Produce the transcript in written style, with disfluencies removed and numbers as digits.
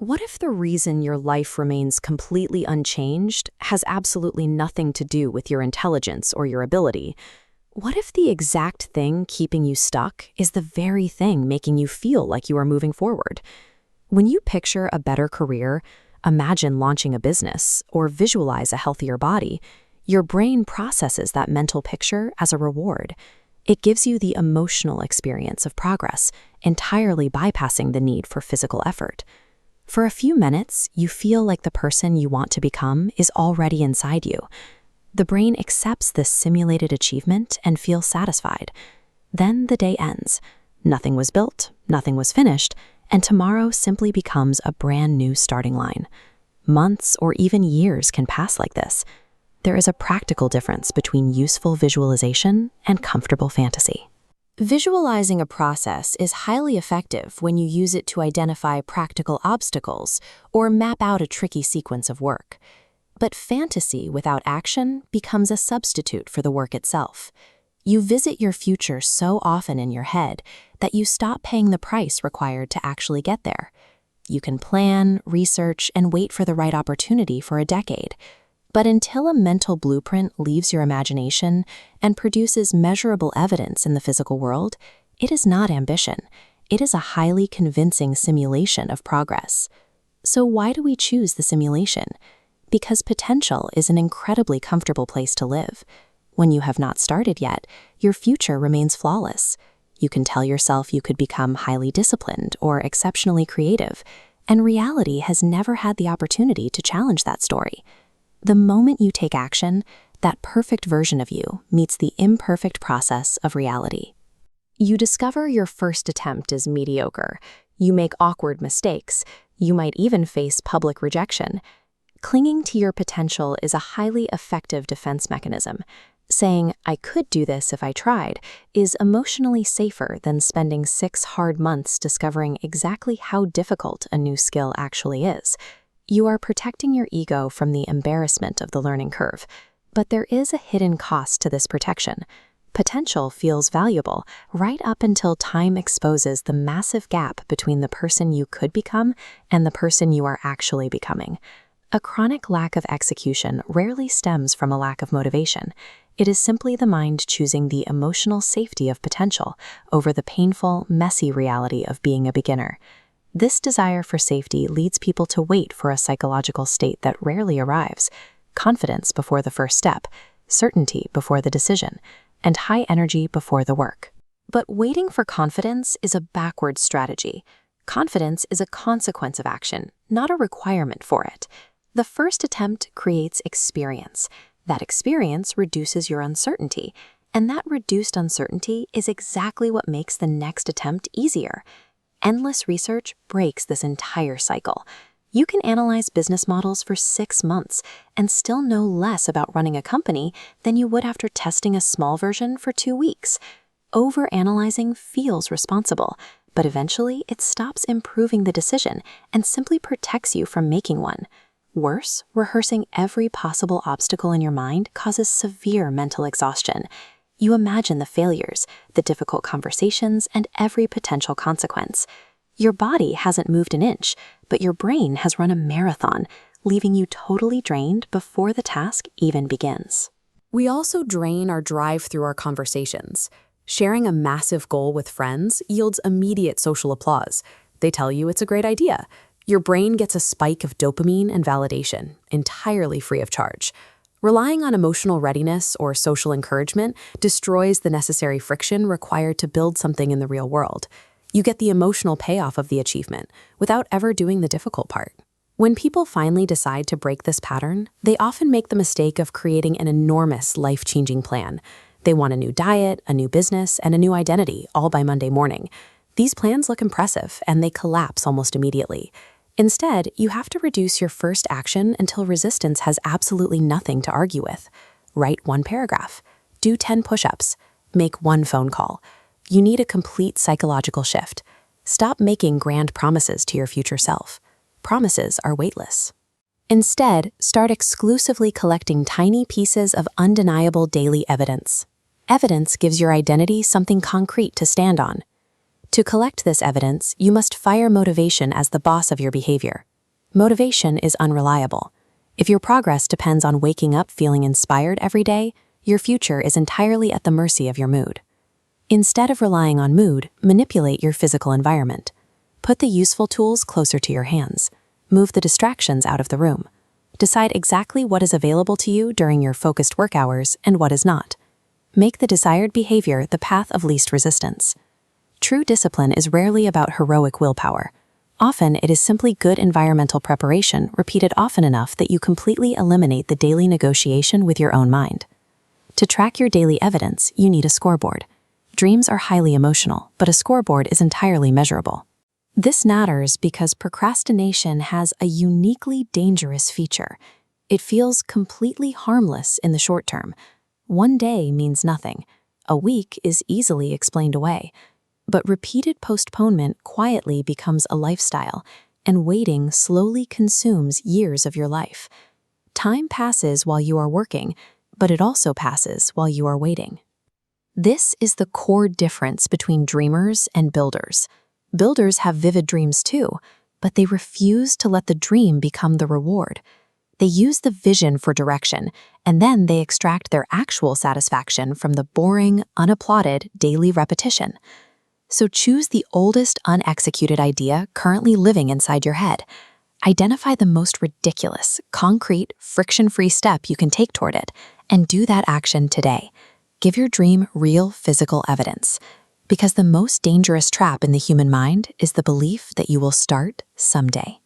What if the reason your life remains completely unchanged has absolutely nothing to do with your intelligence or your ability? What if the exact thing keeping you stuck is the very thing making you feel like you are moving forward? When you picture a better career, imagine launching a business, or visualize a healthier body, your brain processes that mental picture as a reward. It gives you the emotional experience of progress, entirely bypassing the need for physical effort. For a few minutes, you feel like the person you want to become is already inside you. The brain accepts this simulated achievement and feels satisfied. Then the day ends. Nothing was built, nothing was finished, and tomorrow simply becomes a brand new starting line. Months or even years can pass like this. There is a practical difference between useful visualization and comfortable fantasy. Visualizing a process is highly effective when you use it to identify practical obstacles or map out a tricky sequence of work. But fantasy without action becomes a substitute for the work itself. You visit your future so often in your head that you stop paying the price required to actually get there. You can plan, research, and wait for the right opportunity for a decade. But until a mental blueprint leaves your imagination and produces measurable evidence in the physical world, it is not ambition. It is a highly convincing simulation of progress. So why do we choose the simulation? Because potential is an incredibly comfortable place to live. When you have not started yet, your future remains flawless. You can tell yourself you could become highly disciplined or exceptionally creative, and reality has never had the opportunity to challenge that story. The moment you take action, that perfect version of you meets the imperfect process of reality. You discover your first attempt is mediocre. You make awkward mistakes. You might even face public rejection. Clinging to your potential is a highly effective defense mechanism. Saying, "I could do this if I tried," is emotionally safer than spending 6 hard months discovering exactly how difficult a new skill actually is. You are protecting your ego from the embarrassment of the learning curve. But there is a hidden cost to this protection. Potential feels valuable right up until time exposes the massive gap between the person you could become and the person you are actually becoming. A chronic lack of execution rarely stems from a lack of motivation. It is simply the mind choosing the emotional safety of potential over the painful, messy reality of being a beginner. This desire for safety leads people to wait for a psychological state that rarely arrives: confidence before the first step, certainty before the decision, and high energy before the work. But waiting for confidence is a backward strategy. Confidence is a consequence of action, not a requirement for it. The first attempt creates experience. That experience reduces your uncertainty, and that reduced uncertainty is exactly what makes the next attempt easier. Endless research breaks this entire cycle. You can analyze business models for 6 months and still know less about running a company than you would after testing a small version for 2 weeks. Overanalyzing feels responsible, but eventually it stops improving the decision and simply protects you from making one. Worse, rehearsing every possible obstacle in your mind causes severe mental exhaustion. You imagine the failures, the difficult conversations, and every potential consequence. Your body hasn't moved an inch, but your brain has run a marathon, leaving you totally drained before the task even begins. We also drain our drive through our conversations. Sharing a massive goal with friends yields immediate social applause. They tell you it's a great idea. Your brain gets a spike of dopamine and validation, entirely free of charge. Relying on emotional readiness or social encouragement destroys the necessary friction required to build something in the real world. You get the emotional payoff of the achievement without ever doing the difficult part. When people finally decide to break this pattern, they often make the mistake of creating an enormous life-changing plan. They want a new diet, a new business, and a new identity, all by Monday morning. These plans look impressive, and they collapse almost immediately. Instead, you have to reduce your first action until resistance has absolutely nothing to argue with. Write 1 paragraph. Do 10 push-ups. Make 1 phone call. You need a complete psychological shift. Stop making grand promises to your future self. Promises are weightless. Instead, start exclusively collecting tiny pieces of undeniable daily evidence. Evidence gives your identity something concrete to stand on. To collect this evidence, you must fire motivation as the boss of your behavior. Motivation is unreliable. If your progress depends on waking up feeling inspired every day, your future is entirely at the mercy of your mood. Instead of relying on mood, manipulate your physical environment. Put the useful tools closer to your hands. Move the distractions out of the room. Decide exactly what is available to you during your focused work hours and what is not. Make the desired behavior the path of least resistance. True discipline is rarely about heroic willpower. Often, it is simply good environmental preparation repeated often enough that you completely eliminate the daily negotiation with your own mind. To track your daily evidence, you need a scoreboard. Dreams are highly emotional, but a scoreboard is entirely measurable. This matters because procrastination has a uniquely dangerous feature. It feels completely harmless in the short term. One day means nothing. A week is easily explained away. But repeated postponement quietly becomes a lifestyle, and waiting slowly consumes years of your life. Time passes while you are working, but it also passes while you are waiting. This is the core difference between dreamers and builders. Builders have vivid dreams too, but they refuse to let the dream become the reward. They use the vision for direction, and then they extract their actual satisfaction from the boring, unapplauded daily repetition. So choose the oldest unexecuted idea currently living inside your head. Identify the most ridiculous, concrete, friction-free step you can take toward it, and do that action today. Give your dream real physical evidence. Because the most dangerous trap in the human mind is the belief that you will start someday.